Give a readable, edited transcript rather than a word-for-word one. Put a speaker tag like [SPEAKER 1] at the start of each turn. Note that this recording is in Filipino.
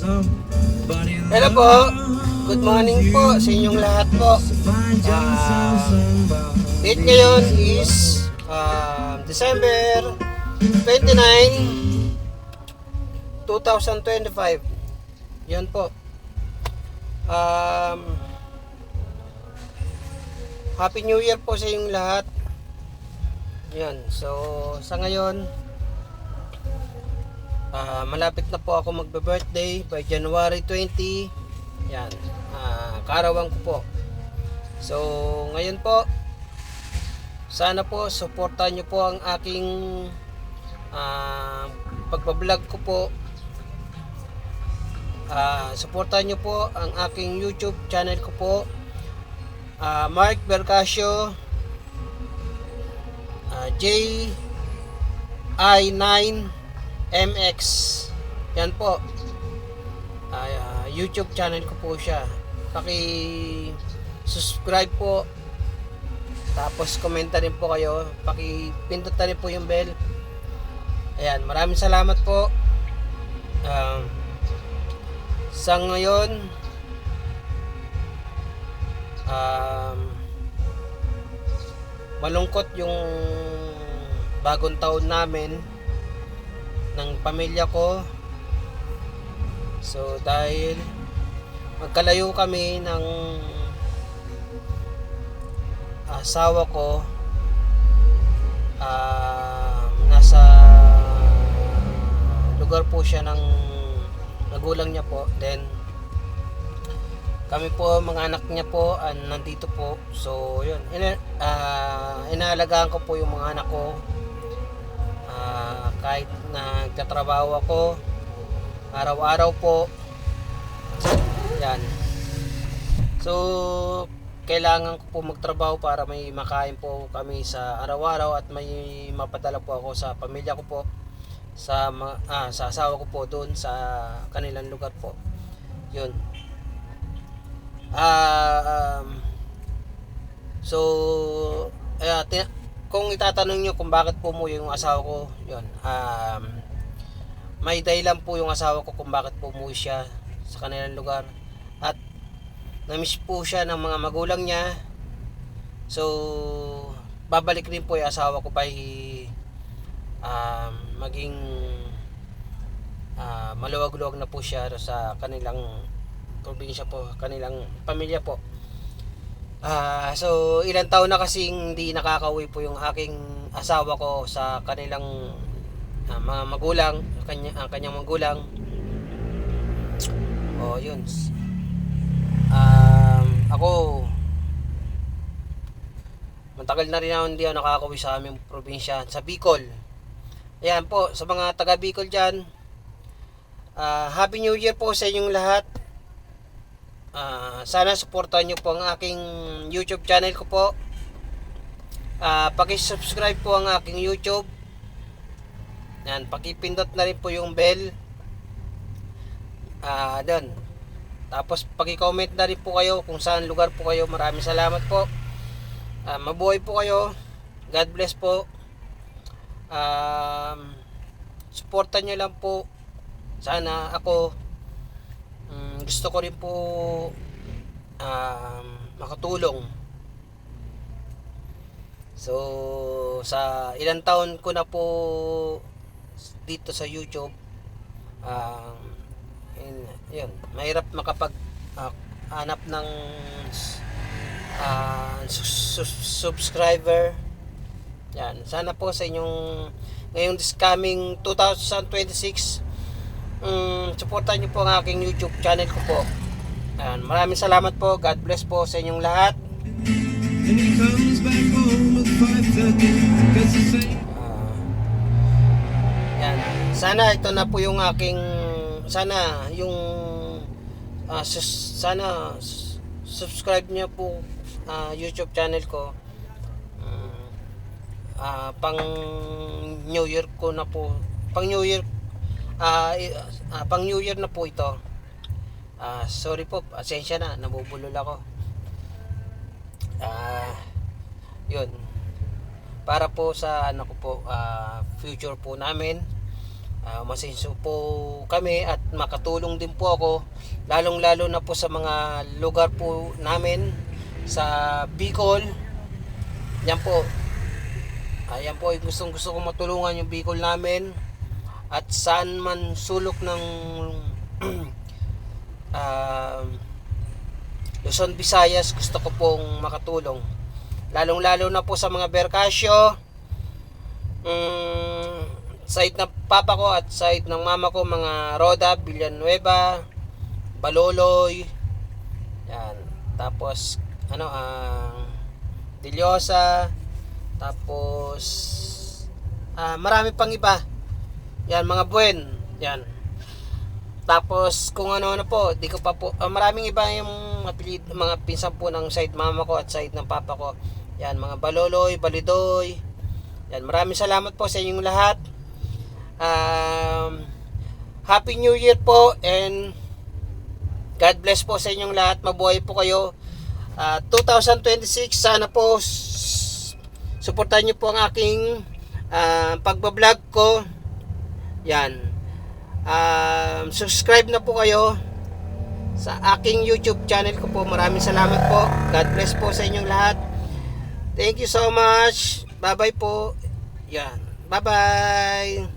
[SPEAKER 1] Hello po, good morning po sa inyong lahat po. Date ngayon is December 29, 2025. Yan po. Happy New Year po sa inyong lahat. Yan, so sa ngayon malapit na po ako magbe-birthday by January 20. Yan, kaarawan ko po. So ngayon po, sana po suportahan nyo po ang aking pagbablog ko po. Suportahan nyo po ang aking YouTube channel ko po, Mark Bercasio, JI9MX. Yan po, YouTube channel ko po siya. Paki-subscribe po, tapos komenta rin po kayo, paki-pindot na rin po yung bell. Ayan, maraming salamat po. Sa ngayon, malungkot yung bagong taon namin ng pamilya ko. So dahil magkalayo kami ng asawa ko, nasa lugar po siya ng magulang niya po. Then kami po, mga anak niya po, nandito po. So yun, inaalagaan ko po yung mga anak ko, kahit nagtatrabaho ako araw-araw po. Yan, so kailangan ko po magtrabaho para may makain po kami sa araw-araw at may mapadala po ako sa pamilya ko po, sa asawa ko po doon sa kanilang lugar po. Yun. So kung itatanong nyo kung bakit po umuwi yung asawa ko, yun, may dahilan po yung asawa ko kung bakit po umuwi siya sa kanilang lugar, at namiss po siya ng mga magulang niya. So babalik rin po yung asawa ko by maging maluwag-luwag na po siya sa kanilang probinsya po, kanilang pamilya po. So ilang taon na kasing hindi nakakauwi po yung aking asawa ko sa kanilang mga magulang, ang kanyang magulang. Yun. Ako, matagal na rin ako hindi ako nakakauwi sa aming probinsya, sa Bicol. Ayan po, sa mga taga Bicol dyan, Happy New Year po sa inyong lahat. Sana supportahan nyo po ang aking YouTube channel ko po. Paki-subscribe po ang aking YouTube. Yan, paki-pindot na rin po yung bell. Doon. Tapos paki-comment na rin po kayo kung saan lugar po kayo. Maraming salamat po. Mabuhay po kayo. God bless po. Supportan nyo lang po. Sana ako, gusto ko rin po makatulong. So sa ilang taon ko na po dito sa YouTube, yun, mahirap makapag hanap ng subscriber. Yan, sana po sa inyong ngayong this coming 2026, supportan nyo po ang aking YouTube channel ko po. Maraming salamat po. God bless po sa inyong lahat. Yan. Sana ito na po yung aking, sana yung sana subscribe niyo po YouTube channel ko. Pang New Year ko na po, pang New Year na po ito. Sorry po, pasensya na, nabubulol ako. Yun, para po sa ano ko po, future po namin, masinso po kami at makatulong din po ako, lalong lalo na po sa mga lugar po namin sa Bicol. Yan po, ayan po, gusto kong matulungan yung Bicol namin at saan man sulok ng Luzon, Visayas, gusto ko pong makatulong, lalong lalo na po sa mga Berkasyo, side ng papa ko at side ng mama ko, mga Roda, Villanueva, Baloloy, yan. Tapos Dilyosa, tapos marami pang iba. Yan, mga Buen, yan. Tapos kung ano po, di ko pa po, maraming iba yung apelyido, mga pinsan po ng side mama ko at side ng papa ko. Yan, mga Baloloy, Balidoy. Yan, maraming salamat po sa inyong lahat. Happy New Year po and God bless po sa inyong lahat. Mabuhay po kayo. 2026, sana po suportahan niyo po ang aking pagbablog ko. Yan. Subscribe na po kayo sa aking YouTube channel ko po. Maraming salamat po. God bless po sa inyong lahat. Thank you so much. Bye bye po. Yan. Bye bye.